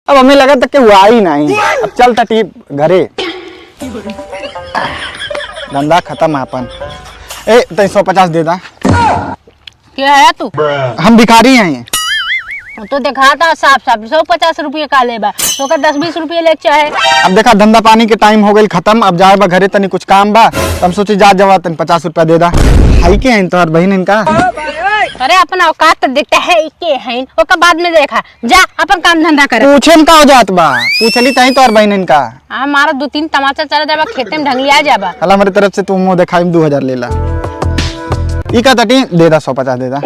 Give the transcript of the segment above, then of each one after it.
अब हमें लगा था कि हुआ ही नहीं। अब चल टी घरे, धंधा खत्म है अपन। ए 150 दे दा। क्या है तू? हम भिखारी हैं। तो देखा था साफ साफ 150 रुपये का लेबा तो 10-20 रुपये ले चाहे। अब देखा धंधा पानी के टाइम हो गई खत्म, अब जाए बा घरे तनी कुछ काम बा, हम सोचे जा जवा तनी 50 रुपया दे दा। हाई के हैं तोहर बहन इनका? अरे अपन औकात तो देखता है के हैं ओका बाद में देखा जा अपन काम धंधा करे। पूछे का हो जात बा, पूछली तही तोहर बहन इनका। हमारा 2-3 तमाचा चला जाबा खेते में ढंगलिया जाबा। हला हमारी तरफ से तू मुंह दिखाई 2000 ले ला। ई का तटी दे दा 150 दे दा।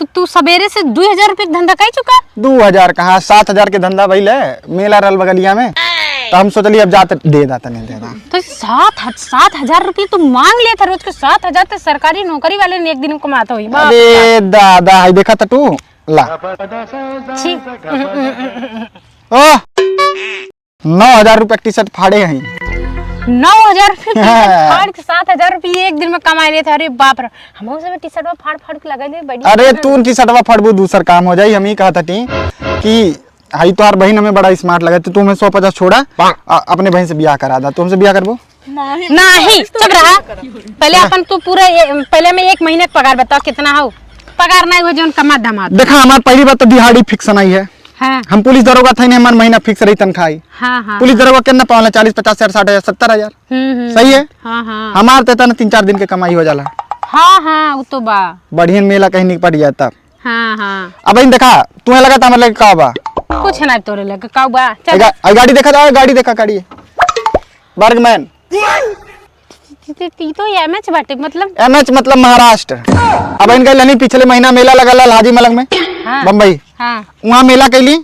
तू सवेरे से 2000 रुपये धंधा कर चुका? 2000 कहाँ 7000 के धंधा भइल है, मेला रल बगलिया में, तो हम सोचली अब जाते दे दा तने दे दा। तो 7,000 रुपये तू मांग लिया था रोज के। 7,000 तो सरकारी नौकरी वाले ने एक दिन में कमाता हुई। अरे दादा हाई देखा था तू ला। ओ 9000 रुपये टी शर्ट फाड़े हैं। 9000 रुपये फाड़ के 7,000 रुपये एक दिन में कमा लिए थे। अरे बाप रे, हम उसे टी शर्ट फाड़ के लगा ले बड़ी। अरे तू उनकी शर्टवा फाड़बू दूसर काम हो जाई। हम ही कहा था कि हाई तो बहन हमें बड़ा स्मार्ट लगा, तो तू हमें 150 छोड़ा अपने बहन से ब्याह करा दा। तुमसे ब्याह करबो? नहीं चुप रहा। पहले अपन तू पूरा पहले में 1 महीने का पगार बताओ कितना हो। पगार नहीं हो जो कमा दमाद। देखा हमार पहली बात तो दिहाड़ी फिक्स नहीं है। हाँ। हम पुलिस दरोगा थे, हमारा महीना फिक्स रही तनख्वाह। हाँ। पुलिस दरोगा कितना पावला 40-50 60 70,000 सही है। हाँ। हमार तो 3-4 दिन के कमाई हो जाला। हाँ वो तो बा बढ़िया मेला कहीं निपट जाता। हाँ। अब देखा तुम्हें लगा था हमारे का बा कुछ ना तोरे लगे का बा। चल गाड़ी देखा था, गाड़ी देखा गाड़ी बर्गमैन। तो एमएच बाटे मतलब एमएच मतलब महाराष्ट्र। अब इनका लनी पिछले महीना मेला लगा ला हाजी मलंग में। हाँ। बम्बई। हाँ। वहाँ मेला कैली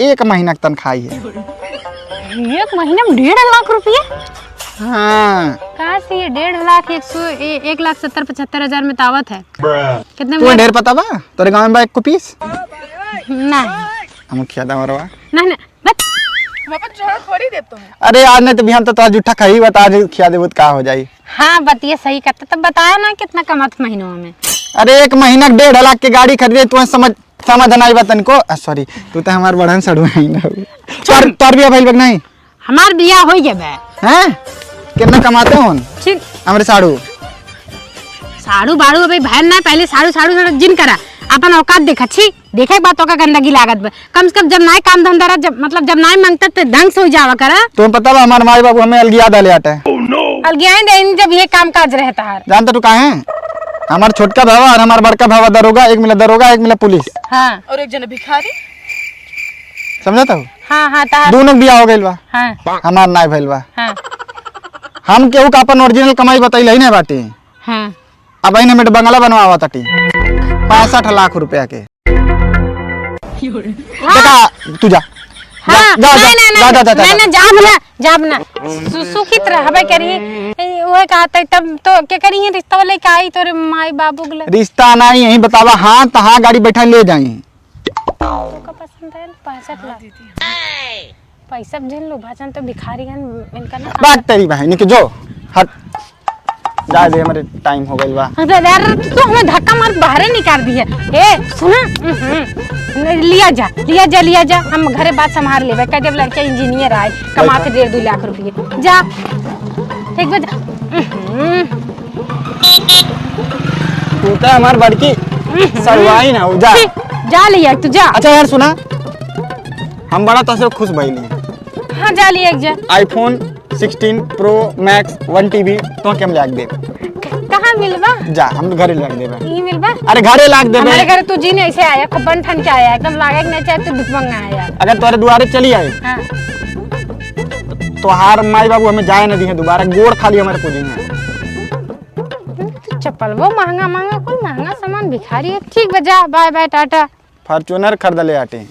1 महीना की तनख्वाह है। 1 महीने में 1.5 लाख रुपये? हाँ। कहाँ से ये 1.5 लाख 1,70,75,000 में तावत है। कितने तुम्हें ढेर पता बा तेरे गाँव में बा 1 को पीस? नहीं हम खियादा मरवा नहीं थोड़ी देता है। अरे आज नहीं तो बिहान तो जूठा खाई बता, आज खिया देबो का हो जाई। हाँ बतिए सही करते तब बताया ना कितना कमात महीनों में। अरे 1 महीना 1.5 लाख की गाड़ी खरीदे तुम्हें समझ नहीं बा तनको। सॉरी तू तो हमार बड़न सड़ू है ना। तोर बिया भइल बक नहीं? हमार बिया हो गया बे। हैं कितना कमाते हो हमरे साड़ू? साड़ू बाड़ू अबे बहन ना पहले साड़ू जिन करा अपन औकात देखा छी देखे बातों का गंदगी लागत बे। कम से कम जब नाय काम धंधा जब मतलब जब नाय मांगता तो ढंग से हो जावा करा। तुम्हें पता बा हमारे माई बाबू हमें अलगिया डाले आते हैं। अलगियाएं देन जब ये काम काज रहता है। जानता तू कहाँ है? हमारा छोटका भावा और हमारा बड़का भावा दरोगा, एक मिला दरोगा एक मिला पुलिस। हाँ। और एक जना भिखारी। समझा था? हाँ दोनों बिया हो गइल बा। हाँ। हमार नाय भइल बा। हाँ। हम केहू का अपन ओरिजिनल कमाई बताइल ही नहीं बाटी। हाँ। अब हमें बंगला बनवावा ताटी 65 लाख रुपया के। देखा तू जा। हाँ। जा जाबना सुखित रहबे करी ओए कहते तब तो के करी रिश्ता वाले का आई तोरे माई बाबू गले रिश्ता नहीं यही बतावा। हाँ तो हाँ गाड़ी बैठा ले जाई। का पसंद है 65 लाख पैसा झेल लो भाजन तो भिखारी इनका ना बात तेरी बहन के जो हट जा दे हमारे टाइम हो गइल बा। यार तू हमें धक्का मार बाहर निकाल दी है। ए सुना लिया जा हम घरे बात संभाल लेबे। का जब लड़का इंजीनियर आए कमाते 1.5-2 लाख रुपये जा ठीक बा। तू तो हमार बड़की सरवाई ना हो जा लिया तू जा। अच्छा यार सुना हम बड़ा तो से खुश भइली। हाँ जा लिया जा। iPhone 16 Pro Max 1 TB तो के हम लाग दे। कहाँ मिलबा? जा हम घरे लाग देबे। ई मिलबा? अरे घरे लाग देबे। हमारे घर तू जी नहीं ऐसे आया को बन ठन के आया एकदम लागे कि नहीं चाहे तू दुखमंगा आया। अगर तोरे दुआरे चली आए हाँ। तो हार माई बाबू हमें जाए न दी है दोबारा, गोड़ खाली हमारे पूजेंगे। चप्पल वो महंगा कोई महंगा सामान भिखारी है। ठीक बजा बाय टाटा। फॉर्च्यूनर खरीद ले आटे।